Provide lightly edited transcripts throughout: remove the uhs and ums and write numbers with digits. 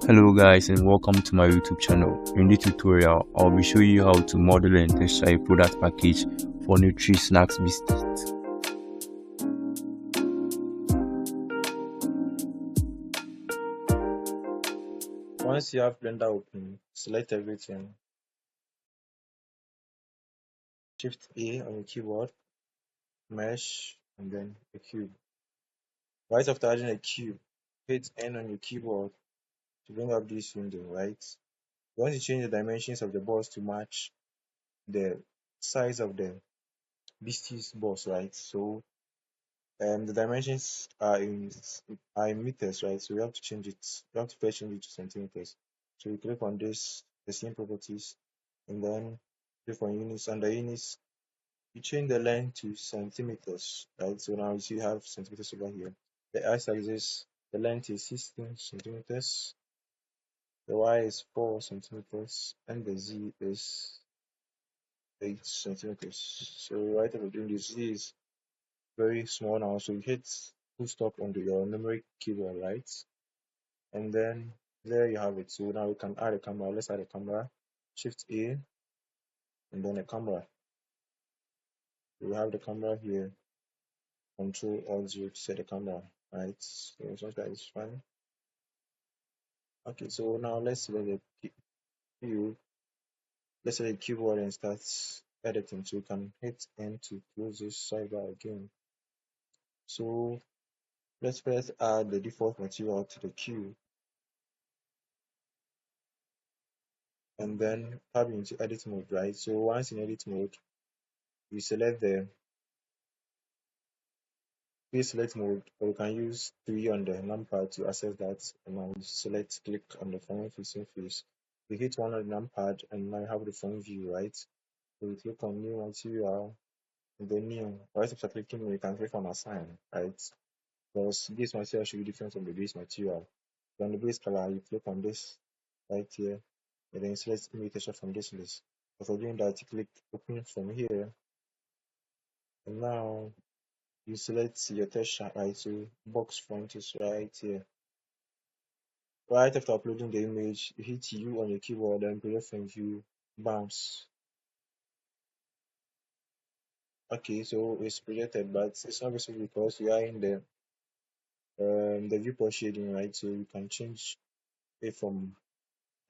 Hello guys and welcome to my YouTube channel. In this tutorial, I'll be showing you how to model and texture a product package for Nutri Snacks biscuit. Once you have Blender open, select everything, Shift A on your keyboard, mesh, and then a cube. Right after adding a cube, hit N on your keyboard to bring up this window, right? You want to change the dimensions of the boss to match the size of the beastie's boss, right? So the dimensions are in meters, right? So we have to change it. We have to first change it to centimeters. So we click on this, the same properties, and then click on units. Under units, you change the length to centimeters, right? So now you see you have centimeters over here. The x-axis, the length is 16 centimeters, the y is 4 centimeters, and the z is 8 centimeters. So right after doing this, z is very small now, so you hit full stop on your numeric keyboard, right? And then there you have it. So now we can add a camera. Let's add a camera. Shift A, and then a camera. We have the camera here. Control Alt 0 to set the camera, right? So something like this fine. Okay, so now let's select the view. Let's select the keyboard and start editing. So we can hit N to close this sidebar again. So let's first add the default material to the queue, and then tab into edit mode, right? So once in edit mode, you select the select mode, or you can use 3 on the numpad to access that. And now you select click on the front facing face. You hit 1 on the numpad, and now you have the front view, right? So you click on new material, and then new. Right after clicking, you can click on assign, right? Because this material should be different from the base material. So on the base color, you click on this right here, and then select image texture from this list. After doing that, you click open from here, and now you select your texture, right? So box font is right here. Right after uploading the image, you hit U on your keyboard and project from view, bounce. Okay, so it's projected, but it's not visible because you are in the viewport shading, right? So you can change it from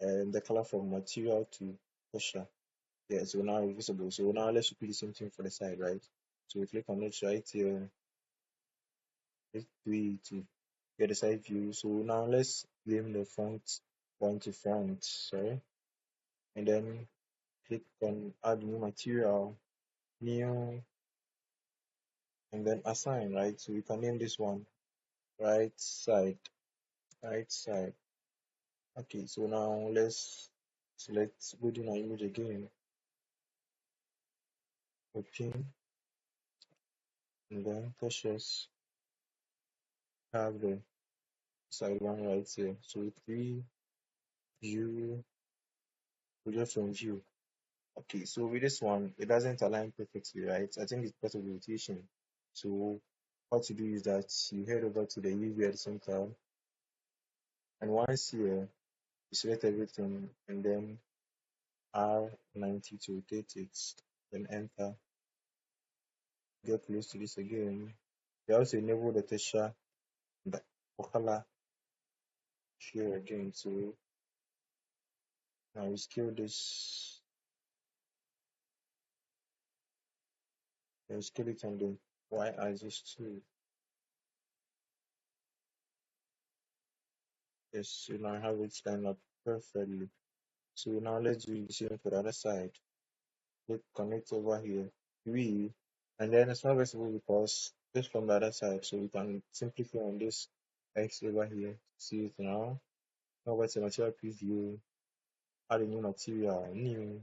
the color from material to texture. Yeah, so now it's visible. So now let's repeat the same thing for the side, right? So we click on it right here, hit 3 to get the side view. So now let's name the font point to front, sorry, and then click on add new material, new, and then assign, right? So we can name this one right side, right side. Okay, so now let's select within our image again, open, and then purchase, have the side one right here. So 3 view, project from view. Okay, so with this one, it doesn't align perfectly, right? I think it's because of rotation. So what you do is that you head over to the UV at the center, and once here, you select everything, and then R90 to rotate it, then enter. Get close to this again. You also enable the texture the color here again. So now we scale this, and scale it on the y-axis too. Yes, so now I have it lined up perfectly. So now let's do the same for the other side. Click connect over here, we, and then it's not visible because just from the other side. So we can simply click on this X over here. See it now. Now what's the material preview? Add a new material, new,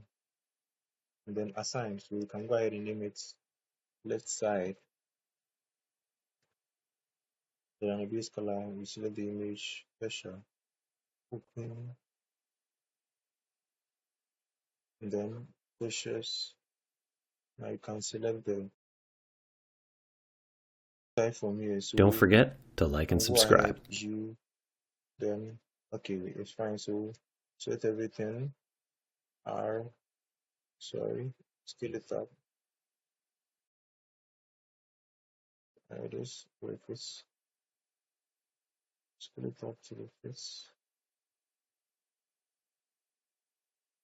and then assign. So we can go ahead and name it left side. Then on the base color, we select the image texture, open, and then textures. Now you can select the type from here. So Don't forget to like and I'll go ahead, subscribe. view, then Okay, it's fine. So select everything. R, sorry, scale it up. There it is. Surface. Scale it up to the face.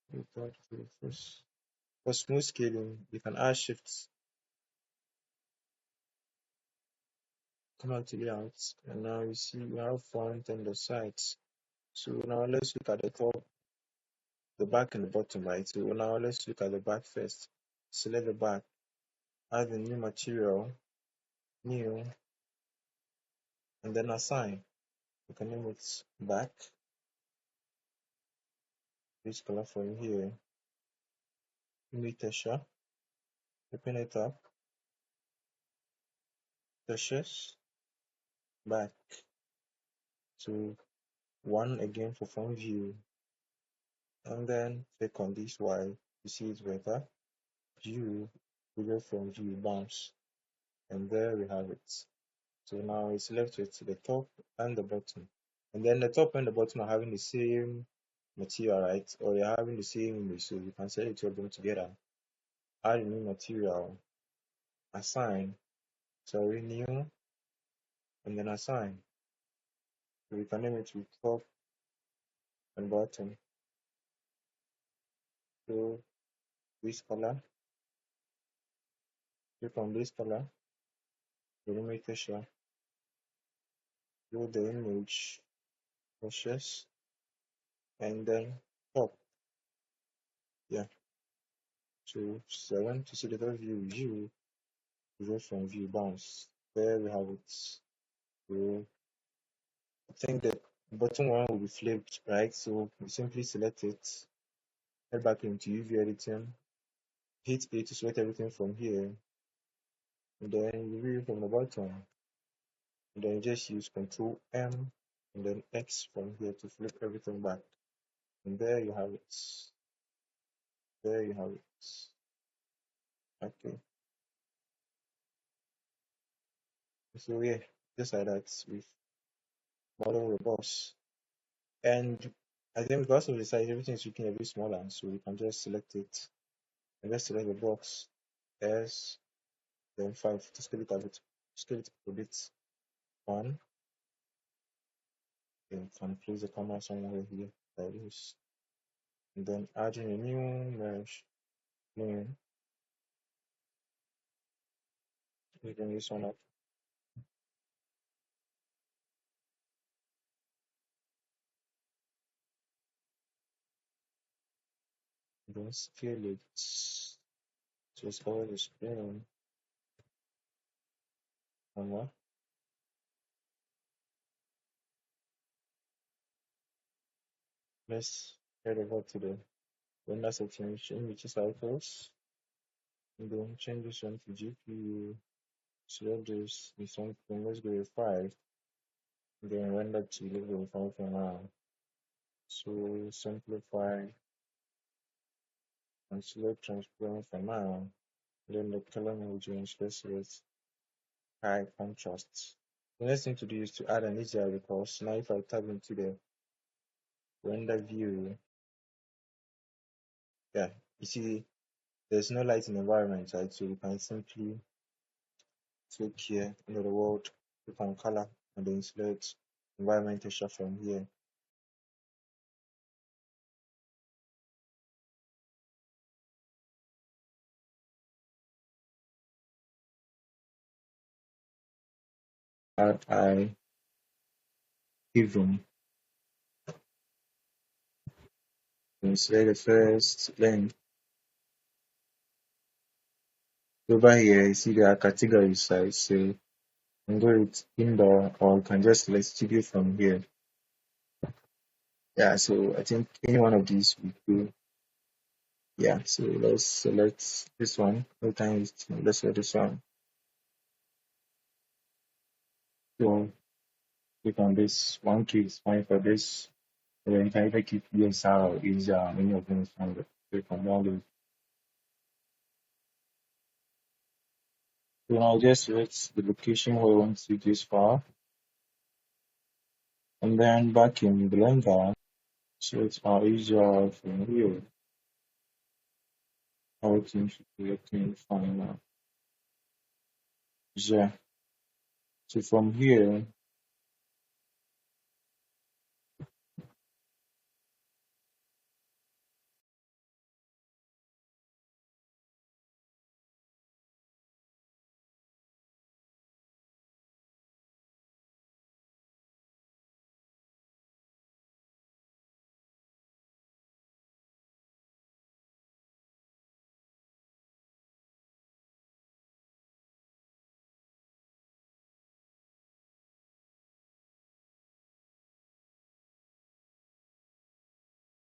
Scale it up to the face. For smooth scaling, you can add shifts. Come out to layout, and now you see you have front and the sides. So now let's look at the top, the back and the bottom, right? So now let's look at the back first. Select the back, add the new material, new, and then assign. You can name it back. This color from here. Make texture. Open it up. Textures. Back. So one again for front view. And then click on this Y to see it better. View. We go from view bounce. And there we have it. So now it's left with the top and the bottom. And then the top and the bottom are having the same material, right? Or you're having the same image. So you can select two of them together. Add a new material. Assign. Sorry, new. And then assign. So we can name it with top and bottom. So this color. Click on this color. Remove texture. Go the image. Meshes. And then top. Yeah. So 7 to see the view. Go from view bounce. There we have it. So I think the bottom one will be flipped, right? So we simply select it, head back into UV editing, hit A to select everything from here, and then you view from the bottom. And then just use Control M and then X from here to flip everything back. And there you have it. There you have it. Okay. So yeah, just like that with model robust. And I think because of the size, everything is looking a bit smaller, so we can just select it and just select the box S, then 5 to scale it a bit. 1, then can place the camera somewhere here like this. And then adding a new mesh, new, bring this one up. And then scale it. Just cover the screen. Camera. Let's head over to the render settings, change the cycles, and then change this one to GPU. Select this one, let's go with 5, and then render to level 5 for now. So simplify and select transparent for now. Then the color mode range, let's select high contrast. The next thing to do is to add an HDR because now if I tap into the render view, yeah, you see there's no light in the environment, right? So you can simply click here under the world, click on color, and then select environment texture from here. Add I even, then select the first lane. Over here, you see there are categories, right? So you can go with indoor, or you can just select studio from here. Yeah, so I think any one of these will do. Yeah, so let's select this one. No time is let's select this one. So click on this. One key is fine for this. And then you can either keep ESR or ESR, any of them is fine. But click on one of those. So now just select the location where we want to use this file. And then back in Blender, so it's easier from here. Everything should be looking fine now. Yeah. So from here,